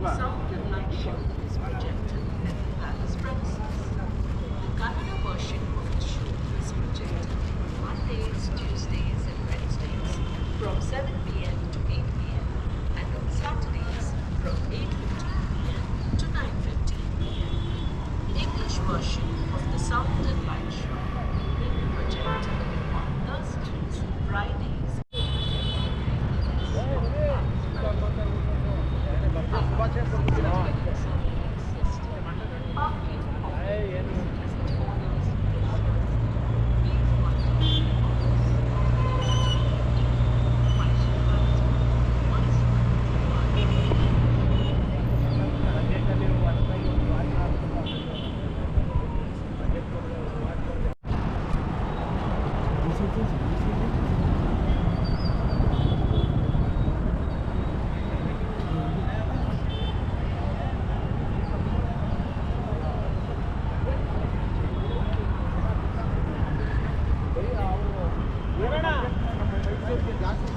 Southern Light Show is projected at the Palace premises. The Kannada version of the show is projected on Mondays, Tuesdays and Wednesdays from 7 p.m. to 8 p.m. and on Saturdays from 8:15 p.m. to 9:15 p.m. English version of the Southern Light Show will be projected on Thursdays, Fridays,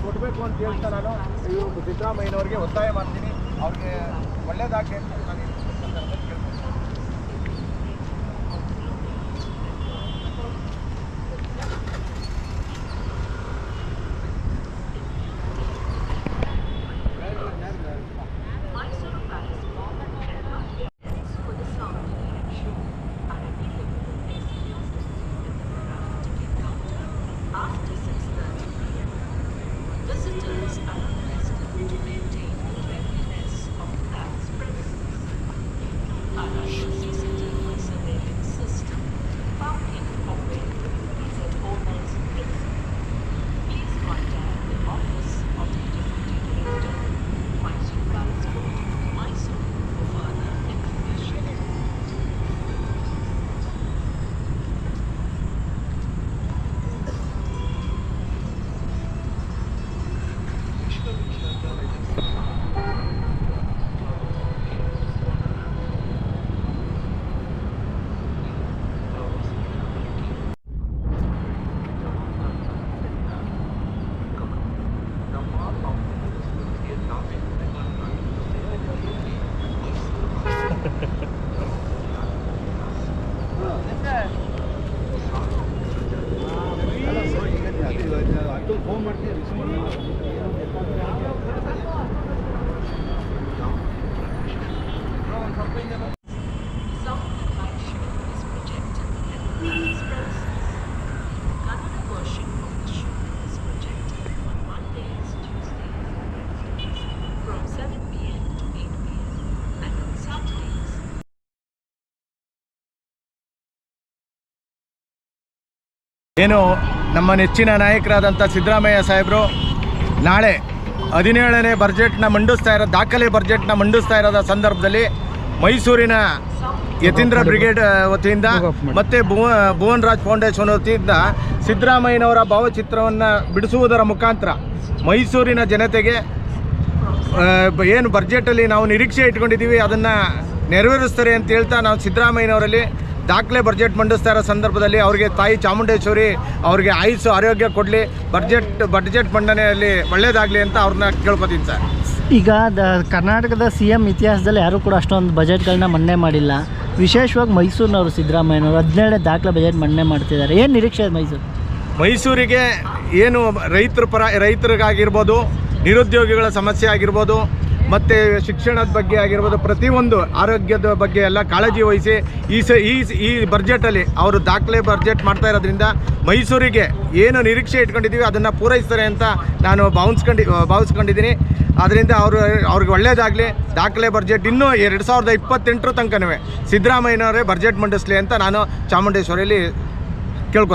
ಕೊಡಬೇಕು ಅಂತ ಹೇಳ್ತಾ ನಾನು ಇವರು ಸಿದ್ದರಾಮಯ್ಯನವ್ರಿಗೆ ಒತ್ತಾಯ ಮಾಡ್ತೀನಿ. ಅವ್ರಿಗೆ ಒಳ್ಳೇದಾಗಲಿ ಅಂತ ನಾನು ಈ ಸಂದರ್ಭದಲ್ಲಿ ಕೇಳ್ತೀನಿ. Mysore Palace Mall and Kerala tickets for the Southern Light Show are available as senior citizens at the Parag ticket counter after 6:30 p.m. Visitors are requested to maintain the cleanliness of the palace premises. Parag CCTV surveillance system, parking for vehicles at owners' premises. Please contact the office of the Deputy Director, Mysore Palace Board, Mysore for further information. Phone ಮಾಡ್ತೀನಿ. Southern Light Show is projected at the Palace premises. The Kannada version of the show is projected on Mondays, Tuesdays and Wednesdays from 7 p.m. to 8 p.m. and on Saturdays. ಏನು ನಮ್ಮ ನೆಚ್ಚಿನ ನಾಯಕರಾದಂಥ ಸಿದ್ದರಾಮಯ್ಯ ಸಾಹೇಬರು ನಾಳೆ 17ನೇ ಬಜೆಟ್ನ ದಾಖಲೆ ಬಜೆಟ್ನ ಮಂಡಿಸ್ತಾ ಇರೋದ ಸಂದರ್ಭದಲ್ಲಿ ಮೈಸೂರಿನ ಯತೀಂದ್ರ ಬ್ರಿಗೇಡ್ ವತಿಯಿಂದ ಮತ್ತು ಭುವನ್ ರಾಜ್ ಫೌಂಡೇಶನ್ ವತಿಯಿಂದ ಸಿದ್ದರಾಮಯ್ಯನವರ ಭಾವಚಿತ್ರವನ್ನು ಬಿಡಿಸುವುದರ ಮುಖಾಂತರ ಮೈಸೂರಿನ ಜನತೆಗೆ ಏನು ಬಜೆಟಲ್ಲಿ ನಾವು ನಿರೀಕ್ಷೆ ಇಟ್ಕೊಂಡಿದ್ದೀವಿ ಅದನ್ನು ನೆರವೇರಿಸ್ತಾರೆ ಅಂತ ಹೇಳ್ತಾ ನಾವು ಸಿದ್ದರಾಮಯ್ಯನವರಲ್ಲಿ ದಾಖಲೆ ಬಜೆಟ್ ಮಂಡಿಸ್ತಾ ಇರೋ ಸಂದರ್ಭದಲ್ಲಿ ಅವರಿಗೆ ತಾಯಿ ಚಾಮುಂಡೇಶ್ವರಿ ಅವರಿಗೆ ಆಯುಸ್ಸು ಆರೋಗ್ಯ ಕೊಡಲಿ, ಬಜೆಟ್ ಮಂಡನೆಯಲ್ಲಿ ಒಳ್ಳೆಯದಾಗಲಿ ಅಂತ ಅವ್ರನ್ನ ಕೇಳ್ಕೊತೀನಿ ಸರ್. ಈಗ ಕರ್ನಾಟಕದ CM ಇತಿಹಾಸದಲ್ಲಿ ಯಾರೂ ಕೂಡ ಅಷ್ಟೊಂದು ಬಜೆಟ್ಗಳನ್ನ ಮಂಡನೆ ಮಾಡಿಲ್ಲ. ವಿಶೇಷವಾಗಿ ಮೈಸೂರಿನವರು ಸಿದ್ದರಾಮಯ್ಯನವರು 17 ದಾಖಲೆ ಬಜೆಟ್ ಮಂಡನೆ ಮಾಡ್ತಿದ್ದಾರೆ. ಏನು ನಿರೀಕ್ಷೆ ಮೈಸೂರಿಗೆ ಏನು ರೈತರಿಗಾಗಿರ್ಬೋದು, ನಿರುದ್ಯೋಗಿಗಳ ಸಮಸ್ಯೆ ಆಗಿರ್ಬೋದು, ಮತ್ತು ಶಿಕ್ಷಣದ ಬಗ್ಗೆ ಆಗಿರ್ಬೋದು, ಪ್ರತಿಯೊಂದು ಆರೋಗ್ಯದ ಬಗ್ಗೆ ಎಲ್ಲ ಕಾಳಜಿ ವಹಿಸಿ ಈ ಬಜೆಟಲ್ಲಿ ಅವರು ದಾಖಲೆ ಬಜೆಟ್ ಮಾಡ್ತಾ ಇರೋದ್ರಿಂದ ಮೈಸೂರಿಗೆ ಏನು ನಿರೀಕ್ಷೆ ಇಟ್ಕೊಂಡಿದ್ದೀವಿ ಅದನ್ನು ಪೂರೈಸ್ತಾರೆ ಅಂತ ನಾನು ಭಾವಿಸ್ಕೊಂಡಿದ್ದೀನಿ. ಅದರಿಂದ ಅವ್ರಿಗೆ ಒಳ್ಳೆಯದಾಗಲಿ. ದಾಖಲೆ ಬಜೆಟ್ ಇನ್ನೂ 2028 ತನಕನೂ ಸಿದ್ದರಾಮಯ್ಯನವರೇ ಬಜೆಟ್ ಮಂಡಿಸಲಿ ಅಂತ ನಾನು ಚಾಮುಂಡೇಶ್ವರಿಯಲ್ಲಿ ಕೇಳ್ಕೊತೀನಿ.